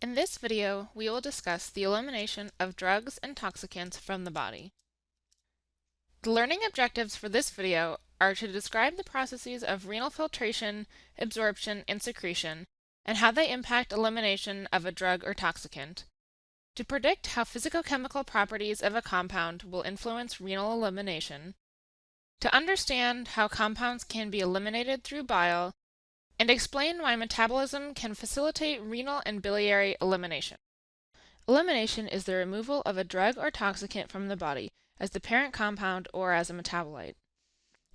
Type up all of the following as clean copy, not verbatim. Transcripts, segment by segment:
In this video, we will discuss the elimination of drugs and toxicants from the body. The learning objectives for this video are to describe the processes of renal filtration, absorption, and secretion, and how they impact elimination of a drug or toxicant, to predict how physicochemical properties of a compound will influence renal elimination, to understand how compounds can be eliminated through bile, and explain why metabolism can facilitate renal and biliary elimination. Elimination is the removal of a drug or toxicant from the body as the parent compound or as a metabolite.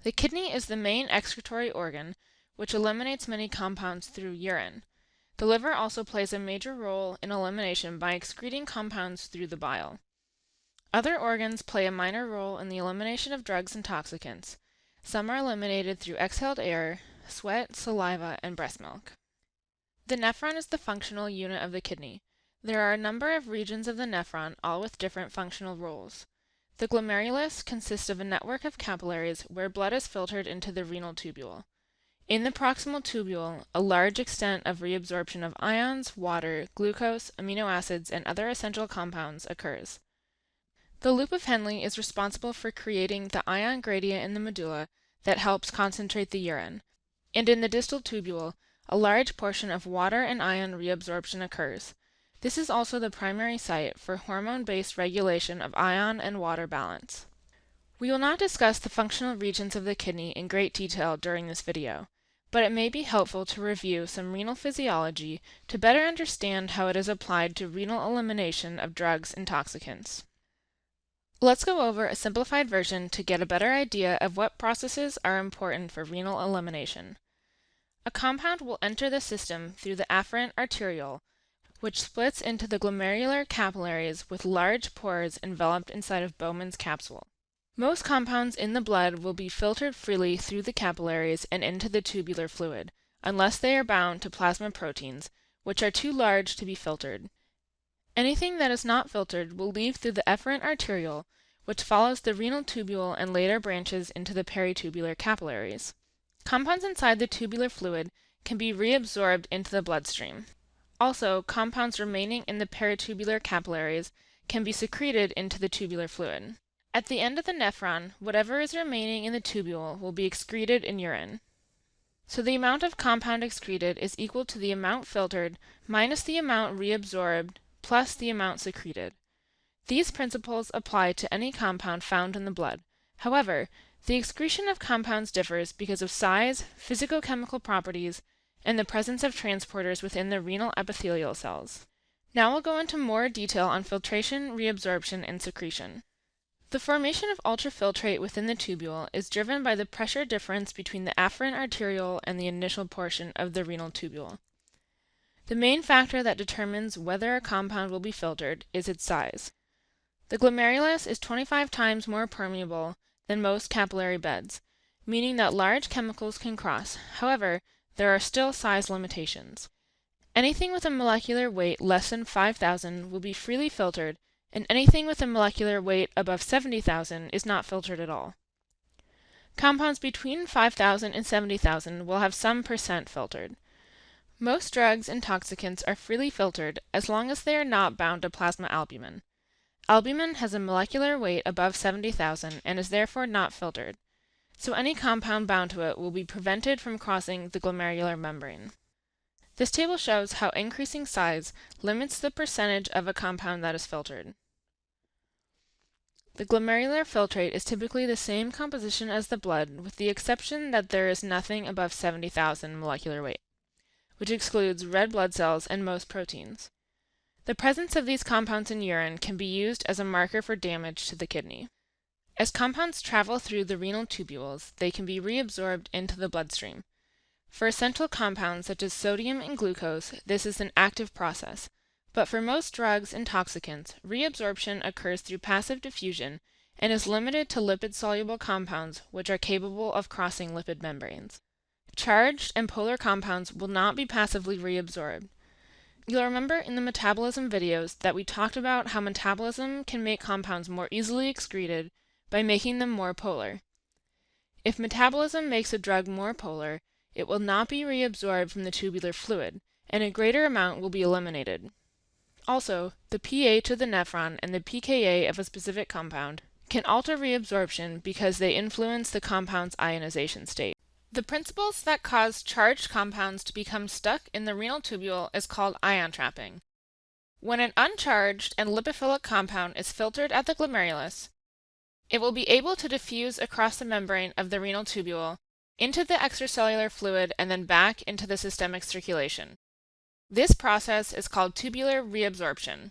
The kidney is the main excretory organ, which eliminates many compounds through urine. The liver also plays a major role in elimination by excreting compounds through the bile. Other organs play a minor role in the elimination of drugs and toxicants. Some are eliminated through exhaled air, sweat, saliva, and breast milk. The nephron is the functional unit of the kidney. There are a number of regions of the nephron, all with different functional roles. The glomerulus consists of a network of capillaries where blood is filtered into the renal tubule. In the proximal tubule, a large extent of reabsorption of ions, water, glucose, amino acids, and other essential compounds occurs. The loop of Henle is responsible for creating the ion gradient in the medulla that helps concentrate the urine, and in the distal tubule, a large portion of water and ion reabsorption occurs. This is also the primary site for hormone-based regulation of ion and water balance. We will not discuss the functional regions of the kidney in great detail during this video, but it may be helpful to review some renal physiology to better understand how it is applied to renal elimination of drugs and toxicants. Let's go over a simplified version to get a better idea of what processes are important for renal elimination. A compound will enter the system through the afferent arteriole, which splits into the glomerular capillaries with large pores enveloped inside of Bowman's capsule. Most compounds in the blood will be filtered freely through the capillaries and into the tubular fluid, unless they are bound to plasma proteins, which are too large to be filtered. Anything that is not filtered will leave through the efferent arteriole, which follows the renal tubule and later branches into the peritubular capillaries. Compounds inside the tubular fluid can be reabsorbed into the bloodstream. Also, compounds remaining in the peritubular capillaries can be secreted into the tubular fluid. At the end of the nephron, whatever is remaining in the tubule will be excreted in urine. So the amount of compound excreted is equal to the amount filtered minus the amount reabsorbed plus the amount secreted. These principles apply to any compound found in the blood. However, the excretion of compounds differs because of size, physicochemical properties, and the presence of transporters within the renal epithelial cells. Now we'll go into more detail on filtration, reabsorption, and secretion. The formation of ultrafiltrate within the tubule is driven by the pressure difference between the afferent arteriole and the initial portion of the renal tubule. The main factor that determines whether a compound will be filtered is its size. The glomerulus is 25 times more permeable than most capillary beds, meaning that large chemicals can cross. However, there are still size limitations. Anything with a molecular weight less than 5,000 will be freely filtered, and anything with a molecular weight above 70,000 is not filtered at all. Compounds between 5,000 and 70,000 will have some percent filtered. Most drugs and toxicants are freely filtered as long as they are not bound to plasma albumin. Albumin has a molecular weight above 70,000 and is therefore not filtered, so any compound bound to it will be prevented from crossing the glomerular membrane. This table shows how increasing size limits the percentage of a compound that is filtered. The glomerular filtrate is typically the same composition as the blood, with the exception that there is nothing above 70,000 molecular weight, which excludes red blood cells and most proteins. The presence of these compounds in urine can be used as a marker for damage to the kidney. As compounds travel through the renal tubules, they can be reabsorbed into the bloodstream. For essential compounds such as sodium and glucose, this is an active process, but for most drugs and toxicants, reabsorption occurs through passive diffusion and is limited to lipid-soluble compounds which are capable of crossing lipid membranes. Charged and polar compounds will not be passively reabsorbed. You'll remember in the metabolism videos that we talked about how metabolism can make compounds more easily excreted by making them more polar. If metabolism makes a drug more polar, it will not be reabsorbed from the tubular fluid, and a greater amount will be eliminated. Also, the pH of the nephron and the pKa of a specific compound can alter reabsorption because they influence the compound's ionization state. The principles that cause charged compounds to become stuck in the renal tubule is called ion trapping. When an uncharged and lipophilic compound is filtered at the glomerulus, it will be able to diffuse across the membrane of the renal tubule into the extracellular fluid and then back into the systemic circulation. This process is called tubular reabsorption.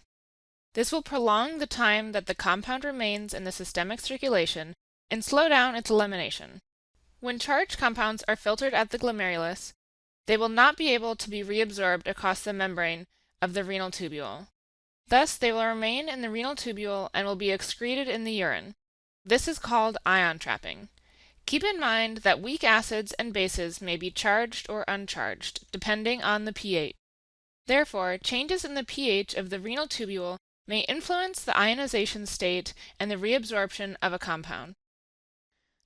This will prolong the time that the compound remains in the systemic circulation and slow down its elimination. When charged compounds are filtered at the glomerulus, they will not be able to be reabsorbed across the membrane of the renal tubule. Thus, they will remain in the renal tubule and will be excreted in the urine. This is called ion trapping. Keep in mind that weak acids and bases may be charged or uncharged, depending on the pH. Therefore, changes in the pH of the renal tubule may influence the ionization state and the reabsorption of a compound.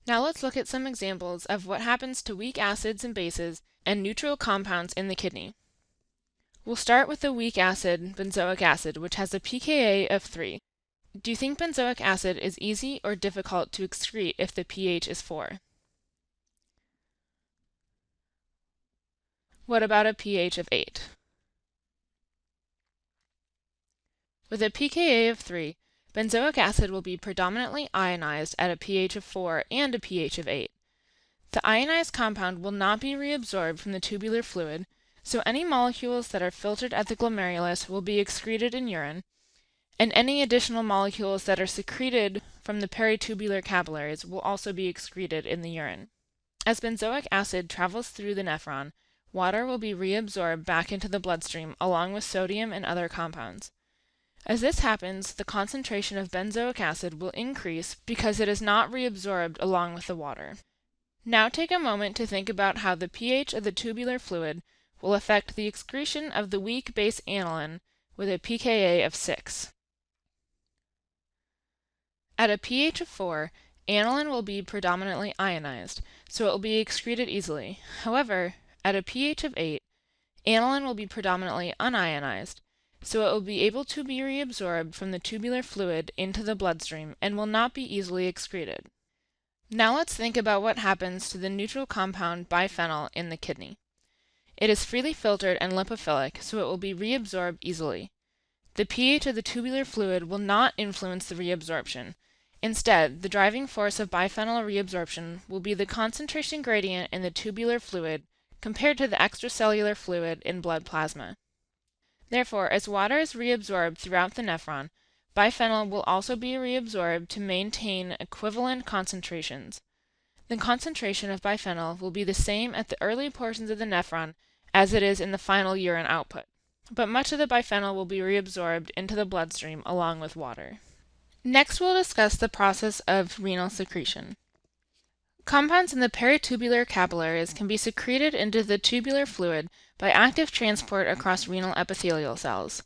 Now let's look at some examples of what happens to weak acids and bases and neutral compounds in the kidney. We'll start with the weak acid, benzoic acid, which has a pKa of 3. Do you think benzoic acid is easy or difficult to excrete if the pH is 4? What about a pH of 8? With a pKa of 3, benzoic acid will be predominantly ionized at a pH of 4 and a pH of 8. The ionized compound will not be reabsorbed from the tubular fluid, so any molecules that are filtered at the glomerulus will be excreted in urine, and any additional molecules that are secreted from the peritubular capillaries will also be excreted in the urine. As benzoic acid travels through the nephron, water will be reabsorbed back into the bloodstream along with sodium and other compounds. As this happens, the concentration of benzoic acid will increase because it is not reabsorbed along with the water. Now take a moment to think about how the pH of the tubular fluid will affect the excretion of the weak base aniline with a pKa of 6. At a pH of 4, aniline will be predominantly ionized, so it will be excreted easily. However, at a pH of 8, aniline will be predominantly unionized, so it will be able to be reabsorbed from the tubular fluid into the bloodstream and will not be easily excreted. Now let's think about what happens to the neutral compound biphenyl in the kidney. It is freely filtered and lipophilic, so it will be reabsorbed easily. The pH of the tubular fluid will not influence the reabsorption. Instead, the driving force of biphenyl reabsorption will be the concentration gradient in the tubular fluid compared to the extracellular fluid in blood plasma. Therefore, as water is reabsorbed throughout the nephron, biphenyl will also be reabsorbed to maintain equivalent concentrations. The concentration of biphenyl will be the same at the early portions of the nephron as it is in the final urine output, but much of the biphenyl will be reabsorbed into the bloodstream along with water. Next, we'll discuss the process of renal secretion. Compounds in the peritubular capillaries can be secreted into the tubular fluid by active transport across renal epithelial cells.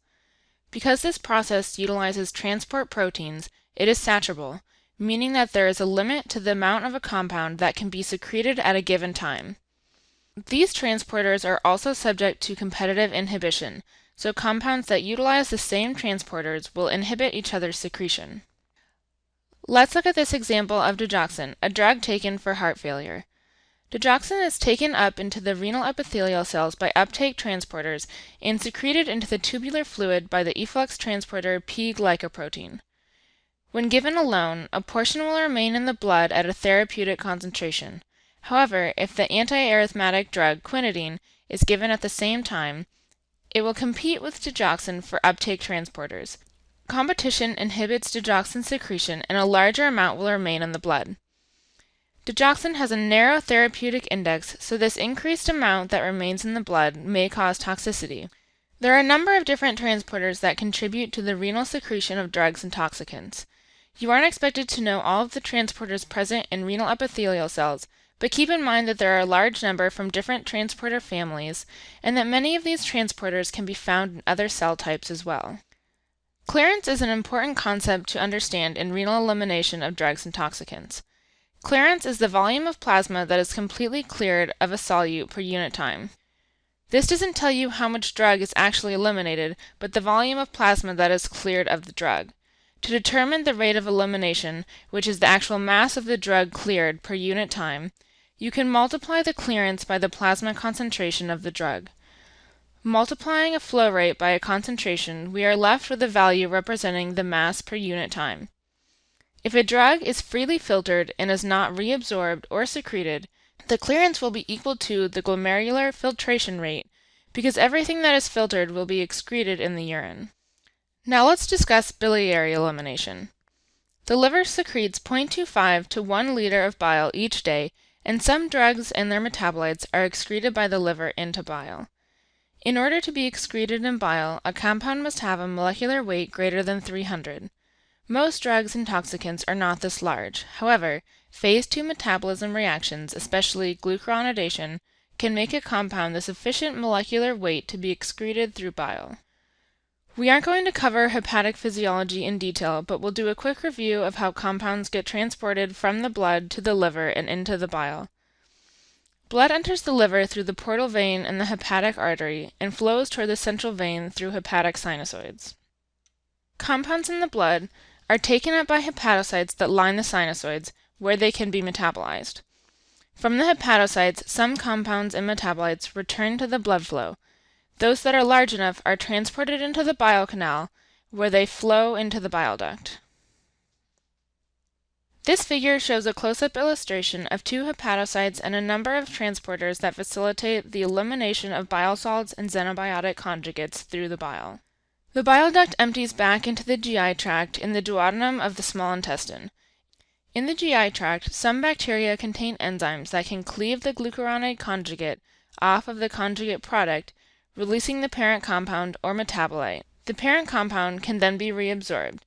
Because this process utilizes transport proteins, it is saturable, meaning that there is a limit to the amount of a compound that can be secreted at a given time. These transporters are also subject to competitive inhibition, so compounds that utilize the same transporters will inhibit each other's secretion. Let's look at this example of digoxin, a drug taken for heart failure. Digoxin is taken up into the renal epithelial cells by uptake transporters and secreted into the tubular fluid by the efflux transporter P-glycoprotein. When given alone, a portion will remain in the blood at a therapeutic concentration. However, if the antiarrhythmic drug quinidine is given at the same time, it will compete with digoxin for uptake transporters. Competition inhibits digoxin secretion and a larger amount will remain in the blood. Digoxin has a narrow therapeutic index, so this increased amount that remains in the blood may cause toxicity. There are a number of different transporters that contribute to the renal secretion of drugs and toxicants. You aren't expected to know all of the transporters present in renal epithelial cells, but keep in mind that there are a large number from different transporter families, and that many of these transporters can be found in other cell types as well. Clearance is an important concept to understand in renal elimination of drugs and toxicants. Clearance is the volume of plasma that is completely cleared of a solute per unit time. This doesn't tell you how much drug is actually eliminated, but the volume of plasma that is cleared of the drug. To determine the rate of elimination, which is the actual mass of the drug cleared per unit time, you can multiply the clearance by the plasma concentration of the drug. Multiplying a flow rate by a concentration, we are left with a value representing the mass per unit time. If a drug is freely filtered and is not reabsorbed or secreted, the clearance will be equal to the glomerular filtration rate, because everything that is filtered will be excreted in the urine. Now let's discuss biliary elimination. The liver secretes 0.25 to 1 liter of bile each day, and some drugs and their metabolites are excreted by the liver into bile. In order to be excreted in bile, a compound must have a molecular weight greater than 300. Most drugs and toxicants are not this large. However, phase 2 metabolism reactions, especially glucuronidation, can make a compound the sufficient molecular weight to be excreted through bile. We aren't going to cover hepatic physiology in detail, but we'll do a quick review of how compounds get transported from the blood to the liver and into the bile. Blood enters the liver through the portal vein and the hepatic artery and flows toward the central vein through hepatic sinusoids. Compounds in the blood are taken up by hepatocytes that line the sinusoids, where they can be metabolized. From the hepatocytes, some compounds and metabolites return to the blood flow. Those that are large enough are transported into the bile canal, where they flow into the bile duct. This figure shows a close-up illustration of two hepatocytes and a number of transporters that facilitate the elimination of bile salts and xenobiotic conjugates through the bile. The bile duct empties back into the GI tract in the duodenum of the small intestine. In the GI tract, some bacteria contain enzymes that can cleave the glucuronide conjugate off of the conjugate product, releasing the parent compound or metabolite. The parent compound can then be reabsorbed.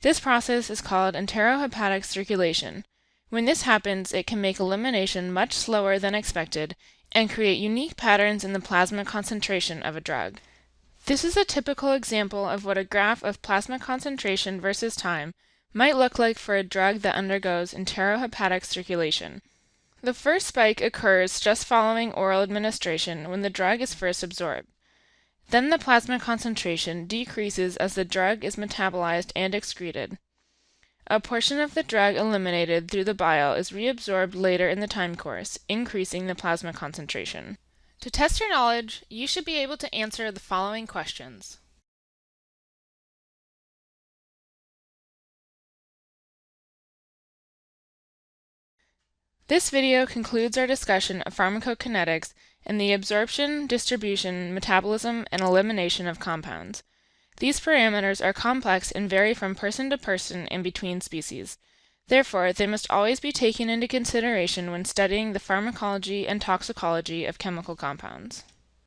This process is called enterohepatic circulation. When this happens, it can make elimination much slower than expected and create unique patterns in the plasma concentration of a drug. This is a typical example of what a graph of plasma concentration versus time might look like for a drug that undergoes enterohepatic circulation. The first spike occurs just following oral administration when the drug is first absorbed. Then the plasma concentration decreases as the drug is metabolized and excreted. A portion of the drug eliminated through the bile is reabsorbed later in the time course, increasing the plasma concentration. To test your knowledge, you should be able to answer the following questions. This video concludes our discussion of pharmacokinetics and the absorption, distribution, metabolism, and elimination of compounds. These parameters are complex and vary from person to person and between species. Therefore, they must always be taken into consideration when studying the pharmacology and toxicology of chemical compounds.